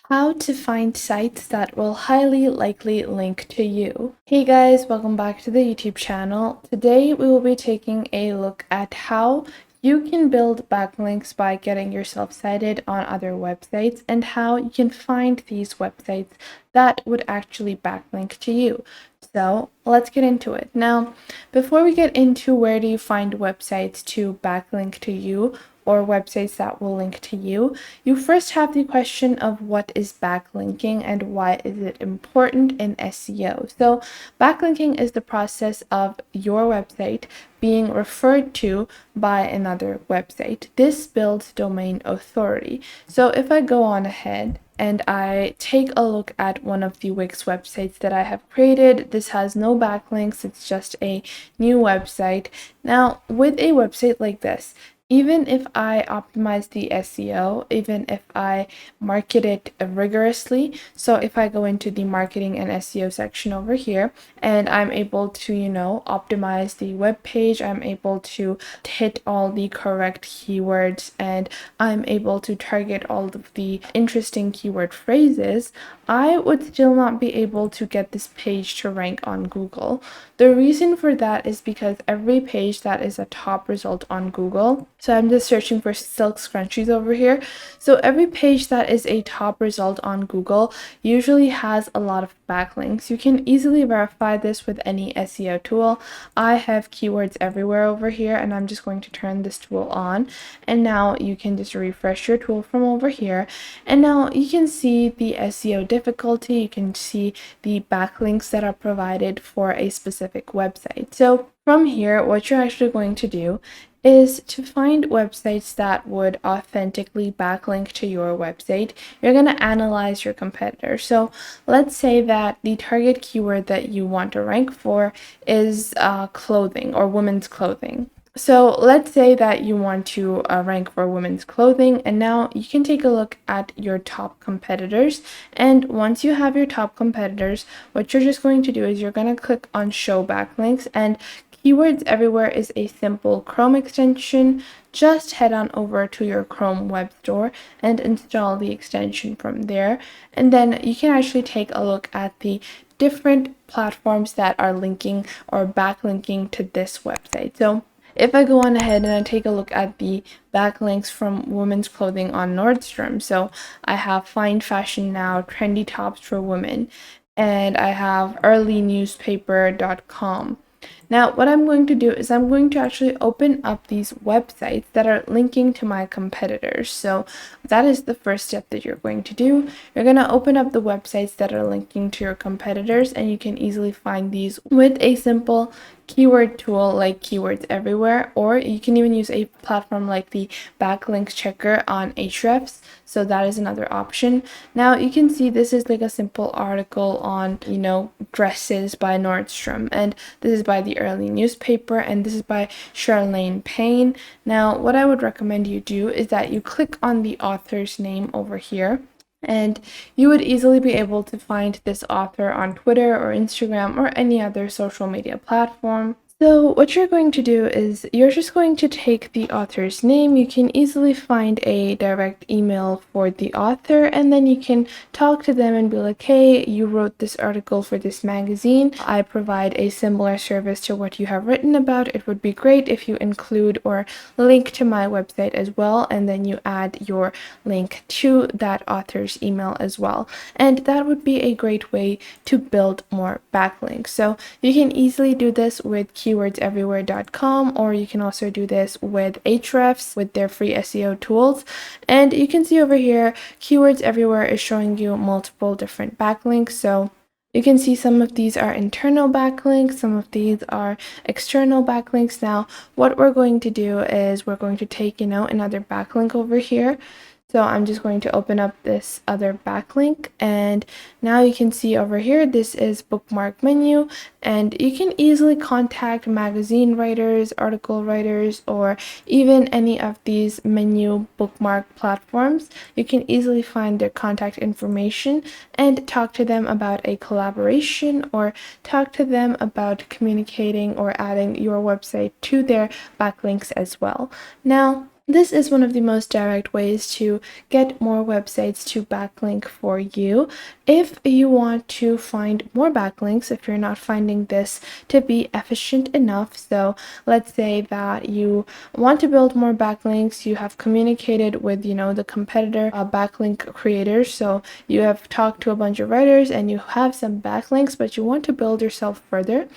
How to find sites that will highly likely link to you. Hey guys, welcome back to the YouTube channel. Today we will be taking a look at how you can build backlinks by getting yourself cited on other websites and how you can find these websites that would actually backlink to you. So let's get into it. Now, before we get into where do you find websites to backlink to you, or websites that will link to you, you first have the question of what is backlinking and why is it important in SEO. So backlinking is the process of your website being referred to by another website. This builds domain authority. So if I go on ahead and I take a look at one of the Wix websites that I have created. This has no backlinks, it's just a new website. Now, with a website like this, even if I optimize the SEO, even if I market it rigorously, so if I go into the marketing and SEO section over here and I'm able to, optimize the web page, I'm able to hit all the correct keywords, and I'm able to target all of the interesting keyword phrases, I would still not be able to get this page to rank on Google. The reason for that is because every page that is a top result on Google, so I'm just searching for silk scrunchies over here. So every page that is a top result on Google usually has a lot of backlinks. You can easily verify this with any SEO tool. I have keywords everywhere over here, and I'm just going to turn this tool on. And now you can just refresh your tool from over here. And now you can see the SEO difficulty. You can see the backlinks that are provided for a specific website. So from here, what you're actually going to do is to find websites that would authentically backlink to your website. You're going to analyze your competitor. So let's say that the target keyword that you want to rank for is clothing or women's clothing. So let's say that you want to rank for women's clothing, and now you can take a look at your top competitors. And once you have your top competitors, what you're just going to do is you're going to click on show backlinks, and Keywords Everywhere is a simple Chrome extension. Just head on over to your Chrome web store and install the extension from there. And then you can actually take a look at the different platforms that are linking or backlinking to this website. So if I go on ahead and I take a look at the backlinks from women's clothing on Nordstrom, so I have Find Fashion Now, Trendy Tops for Women, and I have earlynewspaper.com. Now, what I'm going to do is I'm going to actually open up these websites that are linking to my competitors. So that is the first step that you're going to do. You're going to open up the websites that are linking to your competitors, and you can easily find these with a simple keyword tool like Keywords Everywhere, or you can even use a platform like the Backlinks Checker on Ahrefs. So that is another option. Now you can see this is like a simple article on, dresses by Nordstrom, and this is by the Early Newspaper, and this is by Charlene Payne. Now what I would recommend you do is that you click on the author's name over here, and you would easily be able to find this author on Twitter or Instagram or any other social media platform. So what you're going to do is you're just going to take the author's name. You can easily find a direct email for the author, and then you can talk to them and be like, hey, you wrote this article for this magazine. I provide a similar service to what you have written about. It would be great if you include or link to my website as well, and then you add your link to that author's email as well. And that would be a great way to build more backlinks. So you can easily do this with keywordseverywhere.com, or you can also do this with Ahrefs with their free SEO tools. And you can see over here, Keywords Everywhere is showing you multiple different backlinks. So you can see some of these are internal backlinks, some of these are external backlinks. Now, what we're going to do is we're going to take, another backlink over here. So I'm just going to open up this other backlink, and now you can see over here, this is bookmark menu, and you can easily contact magazine writers, article writers, or even any of these menu bookmark platforms. You can easily find their contact information and talk to them about a collaboration, or talk to them about communicating or adding your website to their backlinks as well. Now, this is one of the most direct ways to get more websites to backlink for you. If you want to find more backlinks, if you're not finding this to be efficient enough, so let's say that you want to build more backlinks, you have communicated with, the competitor backlink creators, so you have talked to a bunch of writers and you have some backlinks, but you want to build yourself further,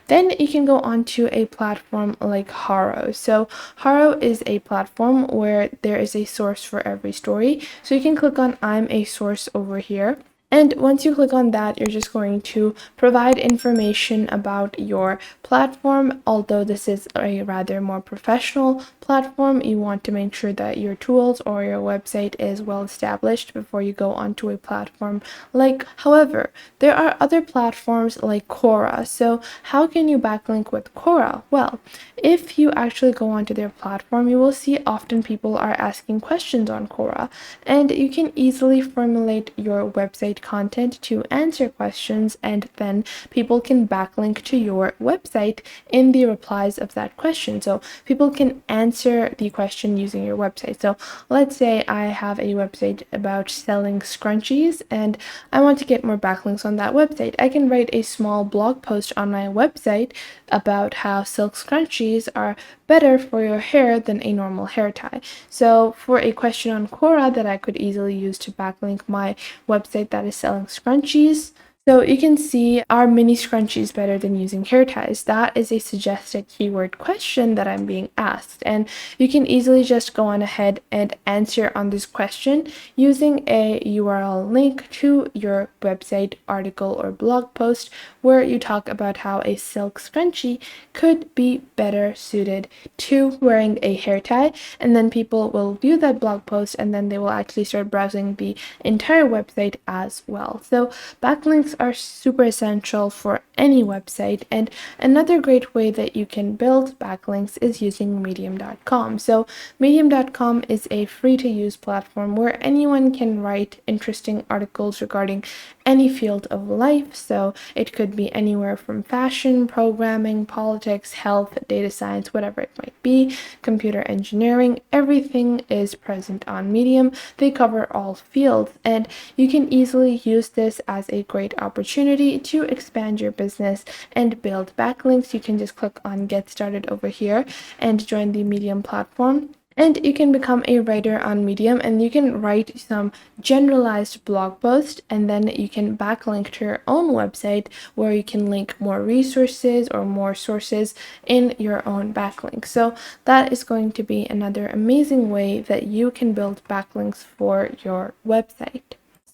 then you can go onto a platform like Haro. So Haro is a platform where there is a source for every story. So you can click on I'm a source over here. And once you click on that, you're just going to provide information about your platform. Although this is a rather more professional platform, you want to make sure that your tools or your website is well established before you go onto a platform like. However, there are other platforms like Quora. So how can you backlink with Quora? Well, if you actually go onto their platform, you will see often people are asking questions on Quora, and you can easily formulate your website content to answer questions, and then people can backlink to your website in the replies of that question. So people can answer the question using your website. So let's say I have a website about selling scrunchies and I want to get more backlinks on that website. I can write a small blog post on my website about how silk scrunchies are better for your hair than a normal hair tie. So for a question on Quora that I could easily use to backlink my website that is selling scrunchies, so you can see, are mini scrunchies better than using hair ties? That is a suggested keyword question that I'm being asked. And you can easily just go on ahead and answer on this question using a URL link to your website article or blog post where you talk about how a silk scrunchie could be better suited to wearing a hair tie. And then people will view that blog post and then they will actually start browsing the entire website as well. So backlinks are super essential for any website, and another great way that you can build backlinks is using medium.com. So medium.com is a free to use platform where anyone can write interesting articles regarding any field of life. So it could be anywhere from fashion, programming, politics, health, data science, whatever it might be, computer engineering, everything is present on Medium. They cover all fields, and you can easily use this as a great opportunity to expand your business and build backlinks. You can just click on Get Started over here and join the Medium platform. And you can become a writer on Medium, and you can write some generalized blog post, and then you can backlink to your own website where you can link more resources or more sources in your own backlink. So that is going to be another amazing way that you can build backlinks for your website.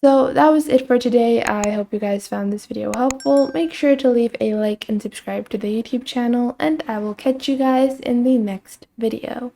So that was it for today. I hope you guys found this video helpful. Make sure to leave a like and subscribe to the YouTube channel, and I will catch you guys in the next video.